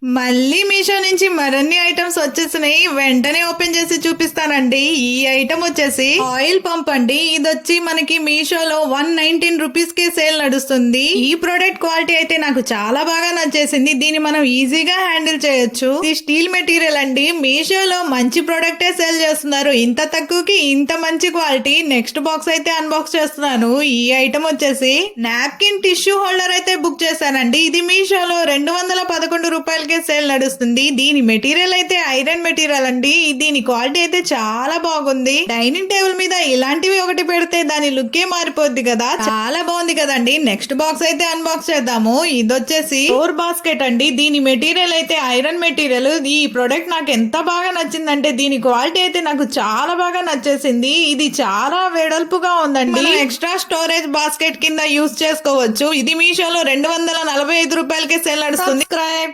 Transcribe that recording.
మళ్ళీ మీషో నుంచి మరిన్ని ఐటమ్స్ వచ్చేసినాయి. వెంటనే ఓపెన్ చేసి చూపిస్తానండి. ఈ ఐటమ్ వచ్చేసి ఆయిల్ పంప్ అండి. ఇది వచ్చి మనకి మీషోలో 119 రూపీస్ కి సేల్ నడుస్తుంది. ఈ ప్రొడక్ట్ క్వాలిటీ అయితే నాకు చాలా బాగా నచ్చేసింది. దీన్ని మనం ఈజీగా హ్యాండిల్ చేయొచ్చు. ఇది స్టీల్ మెటీరియల్ అండి. మీషోలో మంచి ప్రొడక్టే సేల్ చేస్తున్నారు. ఇంత తక్కువకి ఇంత మంచి క్వాలిటీ. నెక్స్ట్ బాక్స్ అయితే అన్బాక్స్ చేస్తున్నాను. ఈ ఐటమ్ వచ్చేసి నాప్కిన్ టిష్యూ హోల్డర్ అయితే బుక్ చేశానండి. ఇది మీషోలో 211 రూపాయలకి సేల్ నడుస్తుంది. దీని మెటీరియల్ అయితే ఐరన్ మెటీరియల్ అండి. దీని క్వాలిటీ అయితే చాలా బాగుంది. డైనింగ్ టేబుల్ మీద ఇలాంటివి ఒకటి పెడితే దాని లుక్కే మారిపోద్ది కదా. చాలా బాగుంది కదండి. నెక్స్ట్ బాక్స్ అయితే అన్బాక్స్ చేద్దాము. ఇది వచ్చేసి డోర్ బాస్కెట్ అండి. దీని మెటీరియల్ అయితే ఐరన్ మెటీరియల్. ఈ ప్రొడక్ట్ నాకు ఎంత బాగా నచ్చిందంటే దీని క్వాలిటీ అయితే నాకు చాలా బాగా నచ్చేసింది. ఇది చాలా వెడల్పుగా ఉందండి. ఎక్స్ట్రా స్టోరేజ్ బాస్కెట్ కింద యూస్ చేసుకోవచ్చు. ఇది మీషోలో 245 రూపాయలకే సేల్ నడుస్తుంది. సబ్స్క్రైబ్